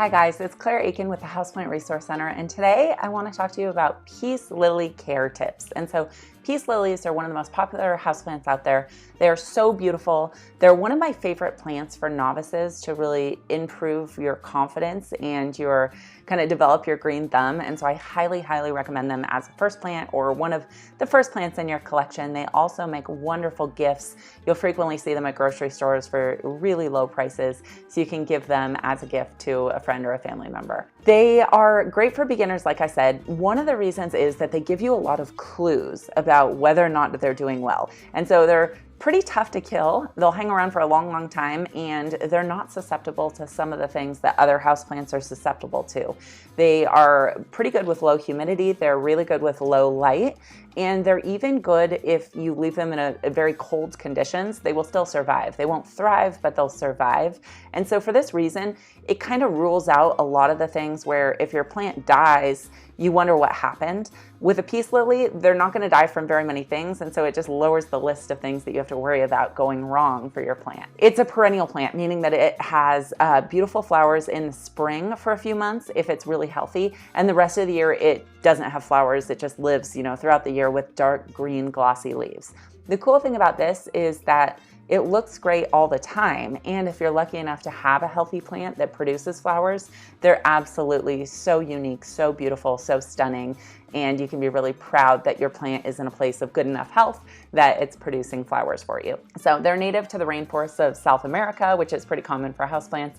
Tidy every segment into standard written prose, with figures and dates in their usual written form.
Hi guys, it's Claire Akin with the Houseplant Resource Center, and today I want to talk to you about peace lily care tips. And so peace lilies are one of the most popular houseplants out there. They are so beautiful. They're one of my favorite plants for novices to really improve your confidence and your kind of develop your green thumb. And so I highly, highly recommend them as a first plant or one of the first plants in your collection. They also make wonderful gifts. You'll frequently see them at grocery stores for really low prices, so you can give them as a gift to a friend or a family member. They are great for beginners, like I said. One of the reasons is that they give you a lot of clues about whether or not they're doing well. And so they're pretty tough to kill. They'll hang around for a long, long time, and they're not susceptible to some of the things that other houseplants are susceptible to. They are pretty good with low humidity. They're really good with low light, and they're even good if you leave them in a very cold conditions. They will still survive. They won't thrive, but they'll survive. And so for this reason, it kind of rules out a lot of the things where if your plant dies, you wonder what happened. With a peace lily, they're not going to die from very many things, and so it just lowers the list of things that you have to worry about going wrong for your plant. It's a perennial plant, meaning that it has beautiful flowers in the spring for a few months if it's really healthy, and the rest of the year it doesn't have flowers. It just lives, throughout the year with dark green glossy leaves. The cool thing about this is that it looks great all the time, and if you're lucky enough to have a healthy plant that produces flowers, they're absolutely so unique, so beautiful, so stunning, and you can be really proud that your plant is in a place of good enough health that it's producing flowers for you. So they're native to the rainforests of South America, which is pretty common for houseplants.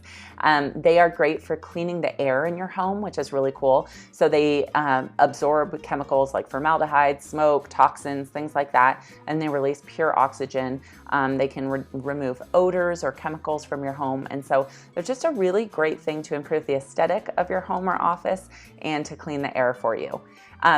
They are great for cleaning the air in your home, which is really cool. So they absorb chemicals like formaldehyde, smoke, toxins, things like that, and they release pure oxygen. They can remove odors or chemicals from your home, and so they're just a really great thing to improve the aesthetic of your home or office and to clean the air for you.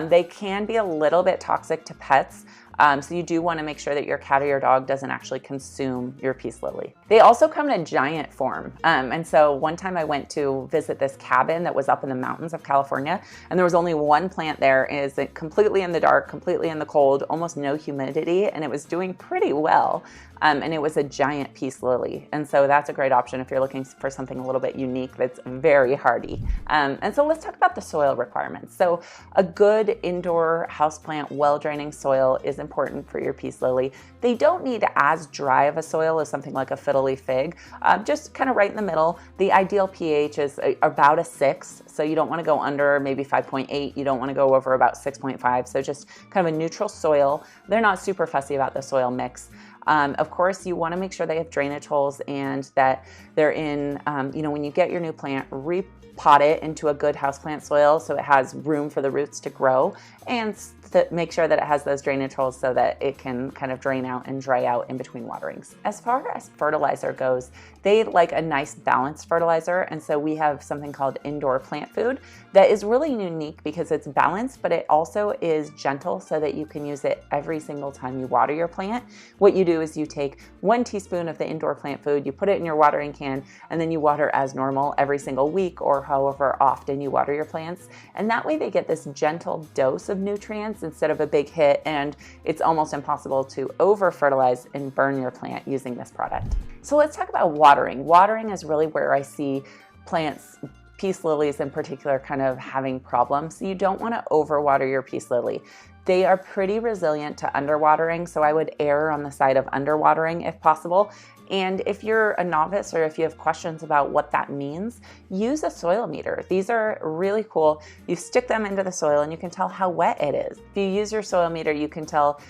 They can be a little bit toxic to pets, so you do want to make sure that your cat or your dog doesn't actually consume your peace lily. They also come in a giant form, and so one time I went to visit this cabin that was up in the mountains of California, and there was only one plant there. Is completely in the dark, completely in the cold, almost no humidity, and it was doing pretty well. And it was a giant peace lily. And so that's a great option if you're looking for something a little bit unique that's very hardy. And so let's talk about the soil requirements. So a good indoor houseplant, well-draining soil is important for your peace lily. They don't need as dry of a soil as something like a fiddly fig, just kind of right in the middle. The ideal pH is about a 6, so you don't want to go under maybe 5.8. You don't want to go over about 6.5, so just kind of a neutral soil. They're not super fussy about the soil mix. Of course, you want to make sure they have drainage holes and that they're in, when you get your new plant, repot it into a good houseplant soil so it has room for the roots to grow, and make sure that it has those drainage holes so that it can kind of drain out and dry out in between waterings. As far as fertilizer goes, they like a nice balanced fertilizer, and so we have something called indoor plant food that is really unique because it's balanced, but it also is gentle so that you can use it every single time you water your plant. What you do is you take 1 teaspoon of the indoor plant food, you put it in your watering can, and then you water as normal every single week or however often you water your plants. And that way they get this gentle dose of nutrients instead of a big hit, and it's almost impossible to over fertilize and burn your plant using this product. So let's talk about watering. Watering is really where I see plants, peace lilies in particular, kind of having problems. You don't want to overwater your peace lily. They are pretty resilient to underwatering, so I would err on the side of underwatering if possible. And if you're a novice or if you have questions about what that means, use a soil meter. These are really cool. You stick them into the soil and you can tell how wet it is. If you use your soil meter, you can tell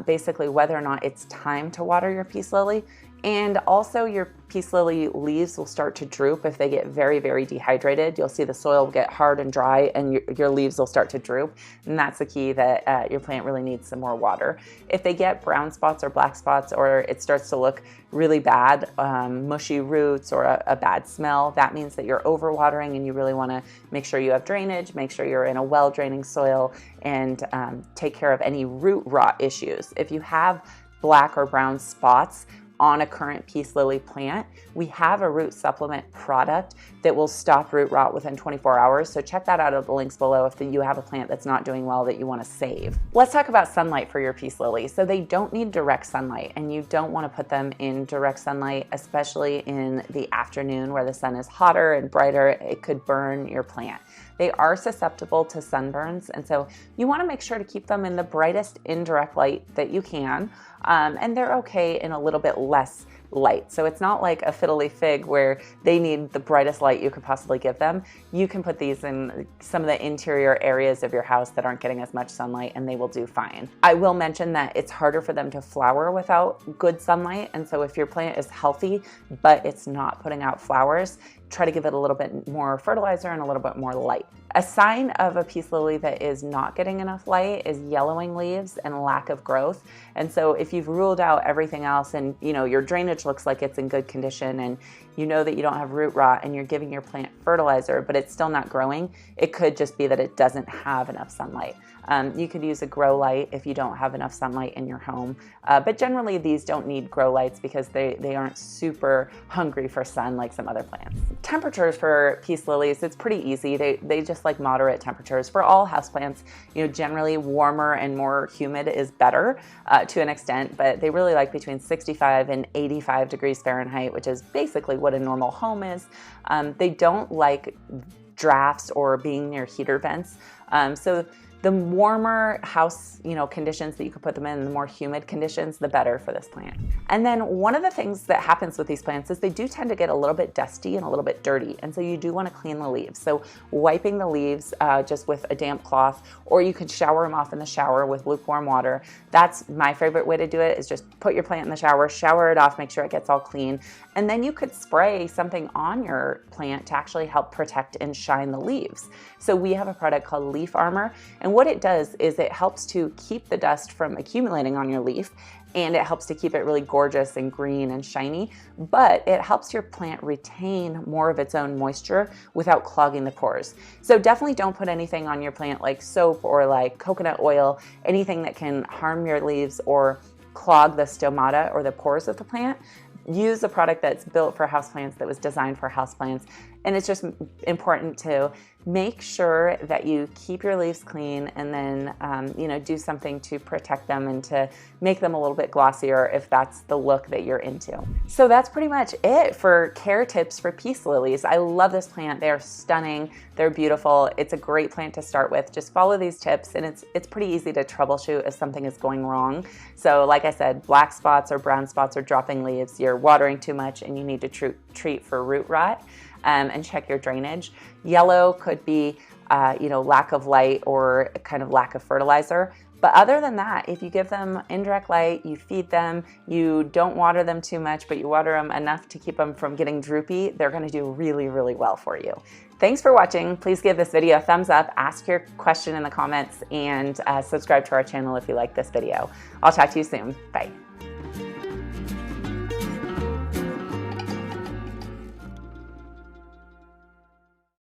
basically whether or not it's time to water your peace lily. And also your peace lily leaves will start to droop if they get very, very dehydrated. You'll see the soil get hard and dry and your leaves will start to droop. And that's the key that your plant really needs some more water. If they get brown spots or black spots, or it starts to look really bad, mushy roots or a bad smell, that means that you're overwatering, and you really want to make sure you have drainage, make sure you're in a well-draining soil, and take care of any root rot issues. If you have black or brown spots on a current peace lily plant, we have a root supplement product that will stop root rot within 24 hours. So check that out at the links below if you have a plant that's not doing well that you want to save. Let's talk about sunlight for your peace lily. So they don't need direct sunlight, and you don't want to put them in direct sunlight, especially in the afternoon where the sun is hotter and brighter. It could burn your plant. They are susceptible to sunburns, and so you want to make sure to keep them in the brightest indirect light that you can, and they're okay in a little bit less light. So it's not like a fiddly fig where they need the brightest light you could possibly give them. You can put these in some of the interior areas of your house that aren't getting as much sunlight, and they will do fine. I will mention that it's harder for them to flower without good sunlight, and so if your plant is healthy but it's not putting out flowers, try to give it a little bit more fertilizer and a little bit more light. A sign of a peace lily that is not getting enough light is yellowing leaves and lack of growth. And so if you've ruled out everything else and your drainage looks like it's in good condition, and you know that you don't have root rot, and you're giving your plant fertilizer but it's still not growing, it could just be that it doesn't have enough sunlight. You could use a grow light if you don't have enough sunlight in your home, but generally these don't need grow lights because they aren't super hungry for sun like some other plants. Temperatures for peace lilies, it's pretty easy. They just like moderate temperatures. For all houseplants, generally warmer and more humid is better to an extent, but they really like between 65 and 85 degrees Fahrenheit, which is basically what a normal home is. They don't like drafts or being near heater vents. So the warmer house, conditions that you could put them in, the more humid conditions, the better for this plant. And then one of the things that happens with these plants is they do tend to get a little bit dusty and a little bit dirty. And so you do want to clean the leaves. So wiping the leaves just with a damp cloth, or you could shower them off in the shower with lukewarm water. That's my favorite way to do it, is just put your plant in the shower it off, make sure it gets all clean. And then you could spray something on your plant to actually help protect and shine the leaves. So we have a product called Leaf Armor, and what it does is it helps to keep the dust from accumulating on your leaf, and it helps to keep it really gorgeous and green and shiny, but it helps your plant retain more of its own moisture without clogging the pores. So definitely don't put anything on your plant like soap or like coconut oil, anything that can harm your leaves or clog the stomata or the pores of the plant. Use a product that's built for houseplants, that was designed for houseplants. And it's just important to make sure that you keep your leaves clean, and then do something to protect them and to make them a little bit glossier if that's the look that you're into. So that's pretty much it for care tips for peace lilies. I love this plant. They are stunning. They're beautiful. It's a great plant to start with. Just follow these tips, and it's pretty easy to troubleshoot if something is going wrong. So like I said, black spots or brown spots or dropping leaves, you're watering too much and you need to treat for root rot. And check your drainage. Yellow could be, lack of light or kind of lack of fertilizer. But other than that, if you give them indirect light, you feed them, you don't water them too much, but you water them enough to keep them from getting droopy, they're going to do really, really well for you. Thanks for watching. Please give this video a thumbs up, ask your question in the comments, and subscribe to our channel if you like this video. I'll talk to you soon. Bye.